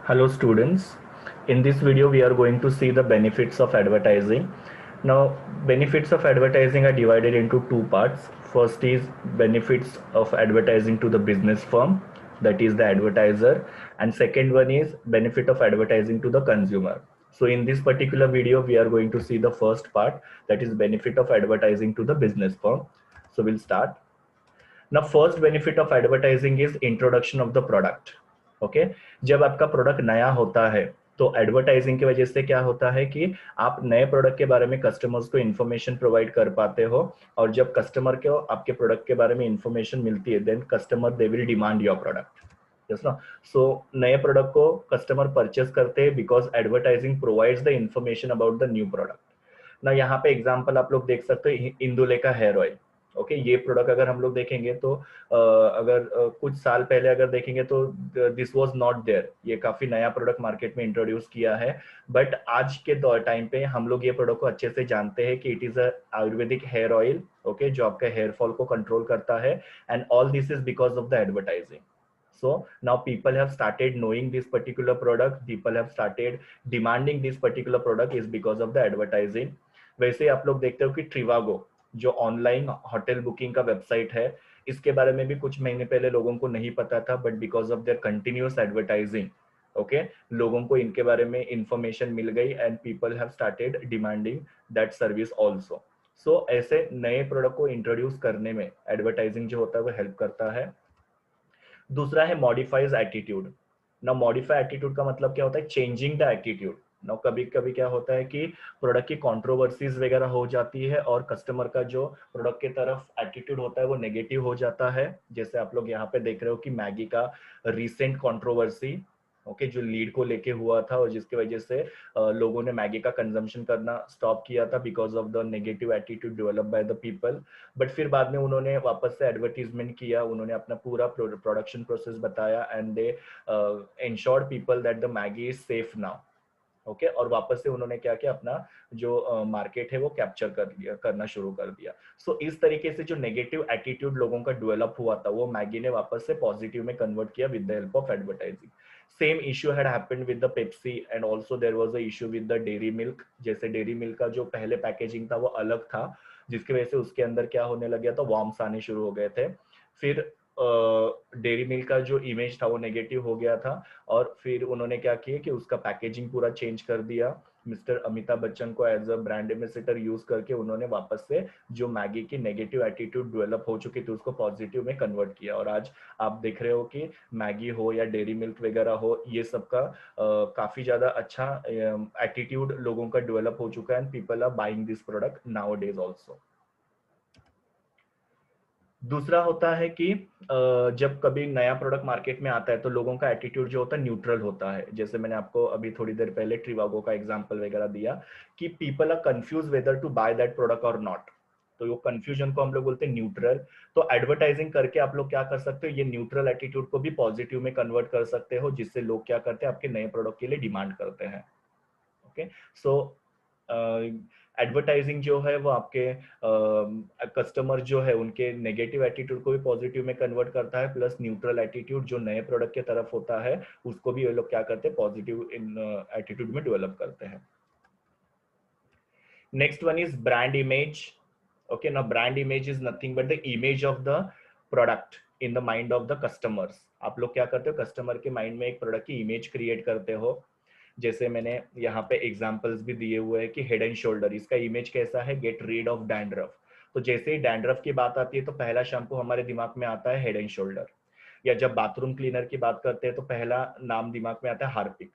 Hello students, in this video we are going to see the benefits of advertising. Now benefits of advertising are divided into two parts. First is benefits of advertising to the business firm, that is the advertiser, and second one is benefit of advertising to the consumer. So in this particular video we are going to see the first part, that is benefit of advertising to the business firm. So we'll start. Now first benefit of advertising is introduction of the product. Okay, जब आपका product नया होता है तो advertising की वजह से क्या होता है कि आप नए प्रोडक्ट के बारे में कस्टमर्स को इन्फॉर्मेशन प्रोवाइड कर पाते हो, और जब कस्टमर को आपके प्रोडक्ट के बारे में इन्फॉर्मेशन मिलती है then customer they will demand your product. Yes ना. सो नए प्रोडक्ट को कस्टमर परचेस करते हैं because advertising provides the information about the new product. ना यहाँ पे एग्जांपल आप लोग देख सकते हो, इंदुलेखा हेयर ऑयल. ओके, ये प्रोडक्ट अगर हम लोग देखेंगे तो अगर कुछ साल पहले अगर देखेंगे तो दिस वाज नॉट देयर, ये काफी नया प्रोडक्ट मार्केट में इंट्रोड्यूस किया है. बट आज के टाइम पे हम लोग ये प्रोडक्ट को अच्छे से जानते हैं कि it is a ayurvedic hair oil. Okay, जो आपका हेयर फॉल को कंट्रोल करता है, and all this is because of the advertising. So now people have started knowing this particular product, people have started demanding this particular product is because of the advertising. वैसे आप लोग देखते हो कि Trivago जो online hotel booking का website है, इसके बारे में भी कुछ महीने पहले लोगों को नहीं पता था, but because of their continuous advertising, okay, लोगों को इनके बारे में इंफॉर्मेशन मिल गई and people have started demanding that service also. So ऐसे नए प्रोडक्ट को इंट्रोड्यूस करने में एडवर्टाइजिंग जो होता है वो हेल्प करता है. दूसरा है मॉडिफाइज एटीट्यूड. ना मॉडिफाई एटीट्यूड का मतलब क्या होता है? Changing the attitude. ना कभी कभी क्या होता है कि प्रोडक्ट की कंट्रोवर्सीज वगैरह हो जाती है और कस्टमर का जो प्रोडक्ट की तरफ एटीट्यूड होता है वो नेगेटिव हो जाता है. जैसे आप लोग यहाँ पे देख रहे हो कि मैगी का रिसेंट कंट्रोवर्सी, ओके, जो लीड को लेके हुआ था और जिसकी वजह से लोगों ने मैगी का कंजम्पशन करना स्टॉप किया था because of the negative attitude develop by the people. But फिर बाद में उन्होंने वापस से एडवर्टीजमेंट किया, उन्होंने अपना पूरा प्रोडक्शन प्रोसेस बताया and they insured people that the Maggi is safe now. Okay, और वापस से उन्होंने क्या किया, अपना जो मार्केट है वो कैप्चर कर लिया, करना शुरू कर दिया. सो इस तरीके से जो नेगेटिव एटीट्यूड लोगों का डेवलप हुआ था वो मैगी ने वापस से पॉजिटिव में कन्वर्ट किया with the help of advertising. Same issue had happened with the Pepsi and also there was a issue with the Dairy Milk. जैसे डेयरी मिल्क का जो पहले पैकेजिंग था वो अलग था, जिसकी वजह से उसके अंदर क्या होने लग गया था, वॉर्म्स आने शुरू हो गए थे. फिर डेयरी मिल्क का जो इमेज था वो नेगेटिव हो गया था, और फिर उन्होंने क्या किया कि उसका पैकेजिंग पूरा चेंज कर दिया. मिस्टर अमिताभ बच्चन को as a brand ambassador use करके उन्होंने वापस से जो मैगी की नेगेटिव एटीट्यूड डेवलप हो चुकी थी उसको पॉजिटिव में कन्वर्ट किया. और आज आप देख रहे हो कि मैगी हो या डेयरी मिल्क वगैरह हो, ये सब का काफी ज्यादा अच्छा एटीट्यूड लोगों का डेवलप हो चुका है and people are buying this product nowadays also. दूसरा होता है कि जब कभी नया प्रोडक्ट मार्केट में आता है तो लोगों का एटीट्यूड जो होता है न्यूट्रल होता है. जैसे मैंने आपको अभी थोड़ी देर पहले ट्रिवागो का एग्जांपल वगैरह दिया कि people are confuse whether to buy that product और नॉट. तो वो कंफ्यूजन को हम लोग बोलते हैं न्यूट्रल. तो एडवर्टाइजिंग करके आप लोग क्या कर सकते हो, ये न्यूट्रल एटीट्यूड को भी पॉजिटिव में कन्वर्ट कर सकते हो, जिससे लोग क्या करते हैं, आपके नए प्रोडक्ट के लिए डिमांड करते हैं. ओके, सो एडवर्टाइजिंग जो है वो आपके कस्टमर जो है उनके नेगेटिव एटीट्यूड को भी पॉजिटिव में कन्वर्ट करता है, प्लस न्यूट्रल एटीट्यूड जो नए प्रोडक्ट के तरफ होता है उसको भी ये लोग क्या करते हैं, पॉजिटिव इन एटीट्यूड में डेवलप करते हैं. Next one is brand image. Okay, now brand image is nothing but the image of the product in the mind of the customers. आप लोग क्या करते हो, कस्टमर के माइंड में एक प्रोडक्ट की इमेज क्रिएट करते हो. जैसे मैंने यहाँ पे एग्जांपल्स भी दिए हुए हैं कि हेड एंड शोल्डर, इसका इमेज कैसा है, गेट रीड ऑफ डैंड्रफ. तो जैसे ही डैंड्रफ की बात आती है तो पहला शैम्पू हमारे दिमाग में आता है हेड एंड शोल्डर. या जब बाथरूम क्लीनर की बात करते हैं तो पहला नाम दिमाग में आता है हार्पिक.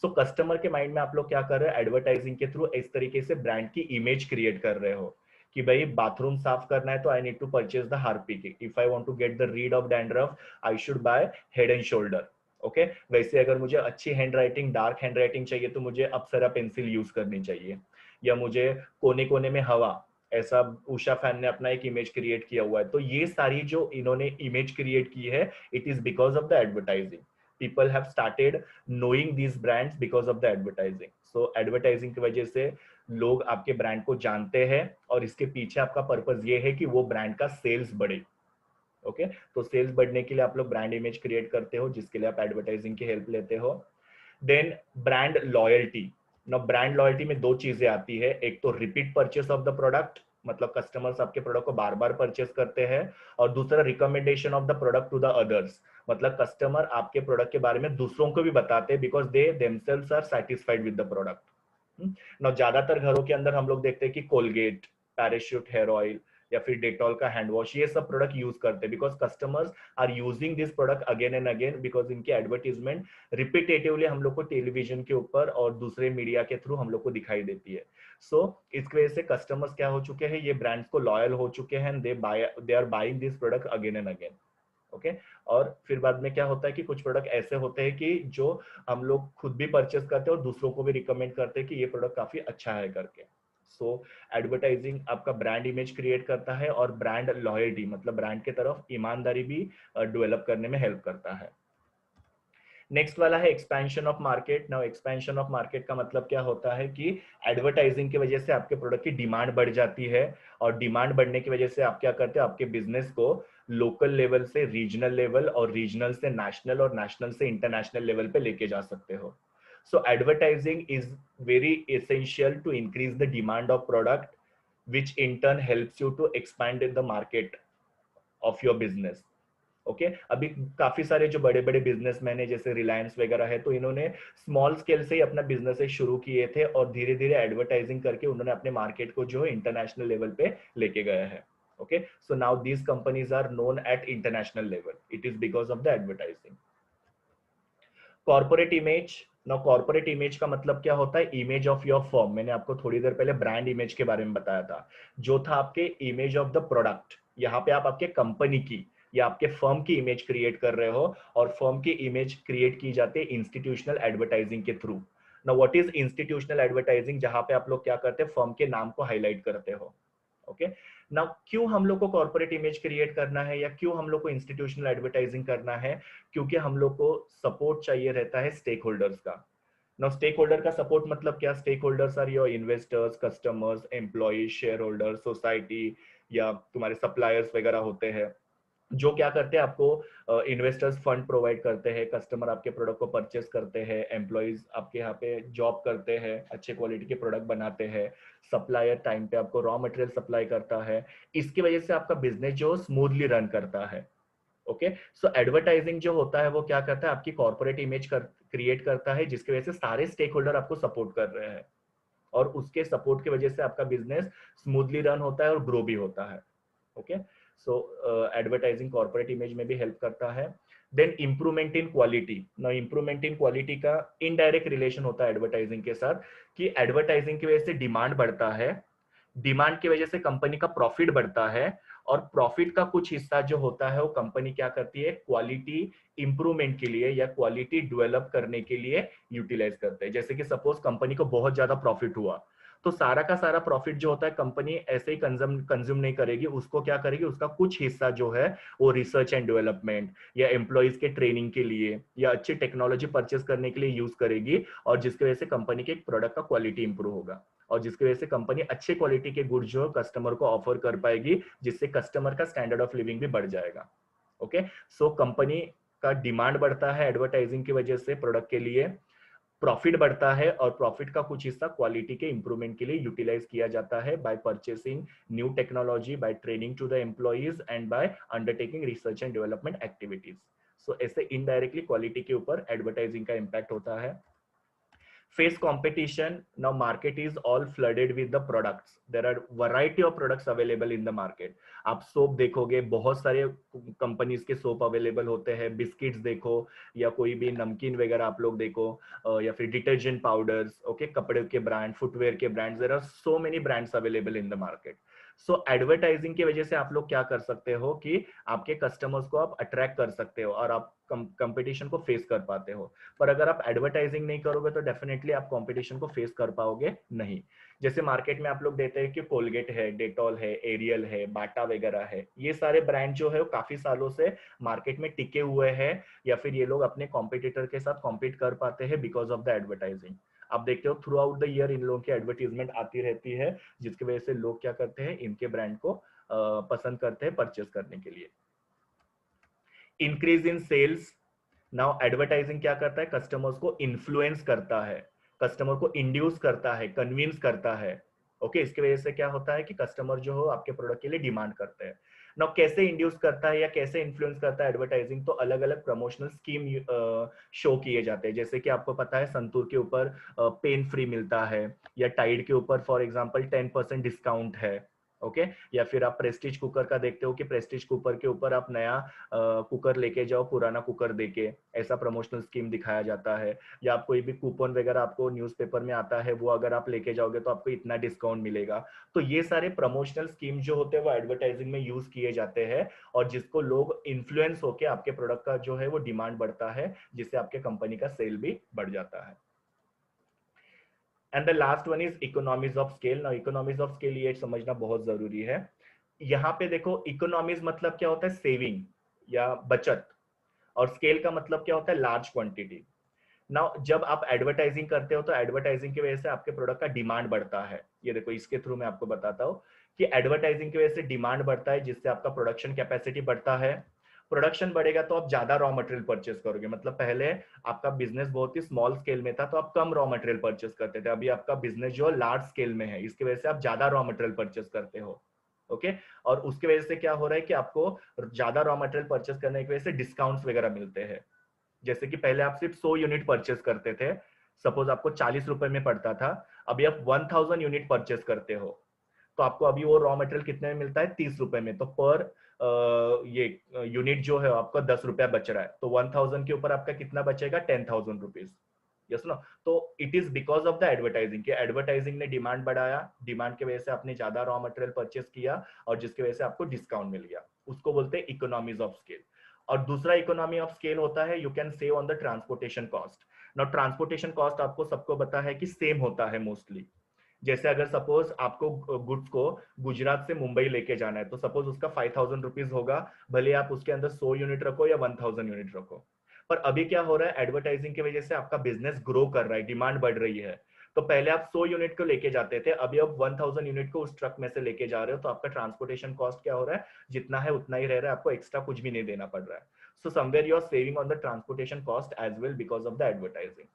सो कस्टमर के माइंड में आप लोग क्या कर रहे हो, एडवर्टाइजिंग के थ्रू इस तरीके से ब्रांड की इमेज क्रिएट कर रहे हो कि भाई बाथरूम साफ करना है तो I need to purchase the Harpic. If I want to get the rid of dandruff I should buy Head and Shoulder. Okay, वैसे अगर मुझे अच्छी hand writing, dark hand writing चाहिए तो मुझे अप्सरा पेंसिल यूज करनी चाहिए. या मुझे कोने कोने में हवा, ऐसा उषा फैन ने अपना एक इमेज क्रिएट किया हुआ है. तो ये सारी जो इन्होंने इमेज क्रिएट की है, it is because of the advertising. People have started knowing these brands because of the advertising. So advertising की वजह से लोग आपके ब्रांड को जानते हैं और इसके पीछे आपका पर्पज ये है कि वो ब्रांड का सेल्स बढ़े. ओके, तो सेल्स बढ़ने के लिए आप लोग ब्रांड इमेज क्रिएट करते हो, जिसके लिए आप एडवर्टाइजिंग की हेल्प लेते हो. Then brand loyalty. ना ब्रांड लॉयल्टी में दो चीजें आती है, एक तो repeat purchase of the product, मतलब कस्टमर्स आपके प्रोडक्ट को बार बार परचेस करते हैं, और दूसरा recommendation of the product to the others, मतलब कस्टमर आपके प्रोडक्ट के बारे में दूसरों को भी बताते हैं because they themselves are satisfied with the product. ना ज्यादातर घरों के अंदर हम लोग देखते हैं कि कोलगेट, पैराशूट हेयर ऑयल या फिर डेटॉल का हैंड वॉश, ये सब प्रोडक्ट यूज करते हैं because customers are using this product again and again, because इनकी एडवर्टीजमेंट रिपीटेटिवली हम लोग को टेलीविजन के ऊपर और दूसरे मीडिया के थ्रू हम लोग को दिखाई देती है। सो इसकी वजह से कस्टमर्स क्या हो चुके हैं, ये ब्रांड्स को लॉयल हो चुके हैं, they are buying this product again and again. Okay, और फिर बाद में क्या होता है कि कुछ प्रोडक्ट ऐसे होते हैं कि जो हम लोग खुद भी परचेस करते हैं और दूसरों को भी रिकमेंड करते हैं कि ये प्रोडक्ट काफी अच्छा है करके। सो एडवर्टाइजिंग आपका ब्रांड इमेज क्रिएट करता है और ब्रांड लॉयल्टी, मतलब ब्रांड के तरफ ईमानदारी भी डेवलप करने में हेल्प करता है। नेक्स्ट वाला है expansion of market. Now expansion of market का मतलब क्या होता है कि एडवर्टाइजिंग की वजह से आपके प्रोडक्ट की डिमांड बढ़ जाती है, और डिमांड बढ़ने की वजह से आप क्या करते हो, आपके बिजनेस को लोकल लेवल से रीजनल लेवल और रीजनल से नेशनल और नेशनल से इंटरनेशनल लेवल पे लेके जा सकते हो। So advertising is very essential to increase the demand of product which in turn helps you to expand the market of your business. Okay, अभी काफी सारे जो बड़े बड़े बिजनेसमैन है जैसे रिलायंस वगैरह है, तो इन्होंने स्मॉल स्केल से ही अपना बिजनेस शुरू किए थे और धीरे धीरे एडवर्टाइजिंग करके उन्होंने अपने मार्केट को जो है इंटरनेशनल लेवल पे लेके गया है। Okay, so now these companies are known at international level, it is because of the advertising. Corporate image. Now corporate image का मतलब क्या होता है, इमेज ऑफ योर फर्म। मैंने आपको थोड़ी देर पहले ब्रांड इमेज के बारे में बताया था, जो था आपके इमेज ऑफ द प्रोडक्ट। यहाँ पे आप आपके कंपनी की या आपके फर्म की इमेज क्रिएट कर रहे हो, और फर्म की इमेज क्रिएट की जाती है इंस्टीट्यूशनल एडवर्टाइजिंग के through. Now what is institutional advertising, जहां पे आप लोग क्या करते हैं, फर्म के नाम को हाईलाइट करते हो। ओके, नाउ क्यों हम लोग को कॉर्पोरेट इमेज क्रिएट करना है या क्यों हम लोग को इंस्टीट्यूशनल एडवर्टाइजिंग करना है, क्योंकि हम लोग को सपोर्ट चाहिए रहता है स्टेक होल्डर्स का। नाउ स्टेक होल्डर का सपोर्ट मतलब क्या, stake holders are your investors, customers, employ, share holder, society, या तुम्हारे सप्लायर्स वगैरह होते हैं, जो क्या करते हैं, आपको इन्वेस्टर्स फंड प्रोवाइड करते हैं, कस्टमर आपके प्रोडक्ट को परचेस करते हैं, एम्प्लॉयज आपके यहाँ पे जॉब करते हैं, अच्छे क्वालिटी के प्रोडक्ट बनाते हैं, सप्लायर टाइम पे आपको रॉ मटेरियल सप्लाई करता है। इसकी वजह से आपका बिजनेस जो स्मूथली रन करता है। ओके, सो एडवर्टाइजिंग जो होता है वो क्या करता है, आपकी कॉर्पोरेट इमेज क्रिएट करता है, जिसकी वजह से सारे स्टेक होल्डर आपको सपोर्ट कर रहे हैं, और उसके सपोर्ट की वजह से आपका बिजनेस स्मूथली रन होता है और ग्रो भी होता है। Okay, so advertising corporate image में भी हेल्प करता है। Then improvement in quality. ना इंप्रूवमेंट इन क्वालिटी का इनडायरेक्ट रिलेशन होता है एडवर्टाइजिंग के साथ, कि एडवर्टाइजिंग की वजह से डिमांड बढ़ता है, डिमांड की वजह से कंपनी का प्रॉफिट बढ़ता है, और प्रॉफिट का कुछ हिस्सा जो होता है वो कंपनी क्या करती है, क्वालिटी इंप्रूवमेंट के लिए या क्वालिटी डेवलप करने के लिए यूटिलाइज करते हैं। जैसे कि सपोज कंपनी को बहुत ज्यादा प्रॉफिट हुआ, तो सारा का सारा प्रॉफिट जो होता है कंपनी ऐसे ही कंज्यूम नहीं करेगी, उसको क्या करेगी, उसका कुछ हिस्सा जो है वो रिसर्च एंड डेवलपमेंट या एम्प्लॉयज के ट्रेनिंग के लिए या अच्छी टेक्नोलॉजी परचेस करने के लिए यूज करेगी, और जिसकी वजह से कंपनी के प्रोडक्ट का क्वालिटी इंप्रूव होगा, और जिसकी वजह से कंपनी अच्छे क्वालिटी के गुड्स जो कस्टमर को ऑफर कर पाएगी, जिससे कस्टमर का स्टैंडर्ड ऑफ लिविंग भी बढ़ जाएगा। ओके, सो कंपनी का डिमांड बढ़ता है एडवर्टाइजिंग की वजह से प्रोडक्ट के लिए, प्रॉफिट बढ़ता है, और प्रॉफिट का कुछ हिस्सा क्वालिटी के इंप्रूवमेंट के लिए यूटिलाइज किया जाता है by purchasing new technology, by training to the employees and by undertaking research and development activities. So ऐसे इनडायरेक्टली क्वालिटी के ऊपर एडवर्टाइजिंग का इंपैक्ट होता है। Face competition. Now market is all flooded with the products. There are variety of products available in the market. आप soap देखोगे, बहुत सारे कंपनीज के सोप अवेलेबल होते हैं, बिस्किट्स देखो या कोई भी नमकीन वगैरह आप लोग देखो, या फिर डिटर्जेंट पाउडर्स, ओके, कपड़े के ब्रांड, फुटवेयर के brands, there are so many brands available in the market. So advertising की वजह से आप लोग क्या कर सकते हो कि आपके कस्टमर्स को आप अट्रैक्ट कर सकते हो और आप कंपटीशन को फेस कर पाते हो। पर अगर आप एडवर्टाइजिंग नहीं करोगे तो डेफिनेटली आप कंपटीशन को फेस कर पाओगे नहीं। जैसे मार्केट में आप लोग देते हैं कि कोलगेट है, डेटॉल है, एरियल है, बाटा वगैरह है, ये सारे ब्रांड जो है वो काफी सालों से मार्केट में टिके हुए हैं, या फिर ये लोग अपने कॉम्पिटिटर के साथ कॉम्पीट कर पाते हैं बिकॉज ऑफ द एडवर्टाइजिंग। आप देखते हो through out the year in लोगों की एडवर्टीजमेंट आती रहती है, जिसकी वजह से लोग क्या करते हैं, इनके ब्रांड को पसंद करते हैं परचेस करने के लिए। Increase in sales. Now advertising क्या करता है, कस्टमर्स को इन्फ्लुएंस करता है, कस्टमर को इंड्यूस करता है, कन्विंस करता है। ओके इसकी वजह से क्या होता है कि कस्टमर जो हो आपके प्रोडक्ट के लिए डिमांड करते हैं। नाउ कैसे इंड्यूस करता है या कैसे इन्फ्लुएंस करता है एडवर्टाइजिंग, तो अलग अलग प्रमोशनल स्कीम शो किए जाते हैं। जैसे कि आपको पता है संतूर के ऊपर पेन फ्री मिलता है, या टाइड के ऊपर फॉर एग्जांपल 10% डिस्काउंट है। ओके या फिर आप प्रेस्टीज कुकर का देखते हो कि प्रेस्टीज कुकर के ऊपर आप नया कुकर लेके जाओ पुराना कुकर देके, ऐसा प्रमोशनल स्कीम दिखाया जाता है। या आप कोई भी कूपन वगैरह आपको न्यूज़पेपर में आता है, वो अगर आप लेके जाओगे तो आपको इतना डिस्काउंट मिलेगा। तो ये सारे प्रमोशनल स्कीम जो होते हैं वो एडवर्टाइजिंग में यूज किए जाते हैं, और जिसको लोग इन्फ्लुएंस होके आपके प्रोडक्ट का जो है वो डिमांड बढ़ता है, जिससे आपके कंपनी का सेल भी बढ़ जाता है। And the last one is economies of scale. ना इकोनॉमीज ऑफ स्केल ये समझना बहुत जरूरी है। यहाँ पे देखो इकोनॉमीज मतलब क्या होता है, सेविंग या बचत, और स्केल का मतलब क्या होता है, लार्ज क्वांटिटी। नाउ जब आप एडवर्टाइजिंग करते हो तो एडवर्टाइजिंग की वजह से आपके प्रोडक्ट का डिमांड बढ़ता है। ये देखो इसके थ्रू मैं आपको बताता हूँ कि एडवर्टाइजिंग की वजह से डिमांड बढ़ता है, जिससे आपका प्रोडक्शन कैपेसिटी बढ़ता है। प्रोडक्शन बढ़ेगा तो आप ज्यादा रॉ मटेरियल परचेस करोगे। मतलब पहले आपका बिजनेस बहुत ही स्मॉल स्केल में था तो आप कम रॉ मटेरियल परचेस करते थे, अभी आपका बिजनेस जो लार्ज स्केल में है, इसकी वजह से आप ज्यादा रॉ मटेरियल परचेस करते हो। ओके और उसकी वजह से क्या हो रहा है कि आपको ज्यादा रॉ मटेरियल परचेस करने की वजह से डिस्काउंट्स वगैरह मिलते हैं। जैसे कि पहले आप सिर्फ 100 यूनिट परचेस करते थे, सपोज आपको 40 रुपए में पड़ता था, अभी आप 1000 यूनिट परचेस करते हो, तो आपको अभी वो रॉ मटेरियल कितने में मिलता है, 30 रुपए में। तो पर ये यूनिट जो है आपका 10 रुपया बच रहा है, तो 1000 के ऊपर आपका कितना बचेगा, 10,000 रुपीज। Yes no. तो it is because of the advertising, कि एडवर्टाइजिंग ने डिमांड बढ़ाया, डिमांड की वजह से आपने ज्यादा रॉ मटेरियल परचेस किया, और जिसकी वजह से आपको डिस्काउंट मिल गया, उसको बोलते हैं इकोनॉमीज ऑफ स्केल। और दूसरा इकोनॉमी ऑफ स्केल होता है, you can save on the transportation cost. Now transportation cost आपको सबको पता है कि सेम होता है मोस्टली। जैसे अगर सपोज आपको गुड्स को गुजरात से मुंबई लेके जाना है, तो सपोज उसका 5000 रुपीज होगा, भले आप उसके अंदर 100 यूनिट रखो या 1000 यूनिट रखो। पर अभी क्या हो रहा है, एडवर्टाइजिंग की वजह से आपका बिजनेस ग्रो कर रहा है, डिमांड बढ़ रही है। तो पहले आप 100 यूनिट को लेके जाते थे, अभी आप 1000 यूनिट को उस ट्रक में से लेके जा रहे हो, तो आपका ट्रांसपोर्टेशन कॉस्ट क्या हो रहा है, जितना है उतना ही रह रहा है, आपको एक्स्ट्रा कुछ भी नहीं देना पड़ रहा है। So somewhere you are saving on the transportation cost as well because of the advertising.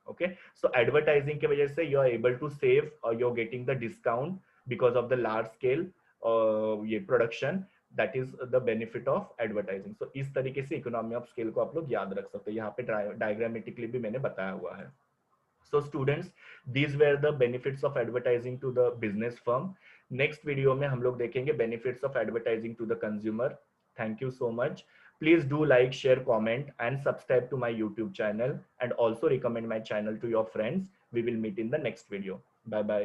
Okay so advertising की वजह से you are able to save और you are getting the discount because of the large scale ये production. That is the benefit of advertising. So इस तरीके से economy of scale को आप लोग याद रख सकते हो, यहाँ पे डायग्रामेटिकली भी मैंने बताया हुआ है। So students, these were the benefits of advertising to the business firm. Next video में हम लोग देखेंगे benefits of advertising to the consumer. Thank you so much. Please do like, share, comment, and subscribe to my YouTube channel, and also recommend my channel to your friends. We will meet in the next video. Bye bye.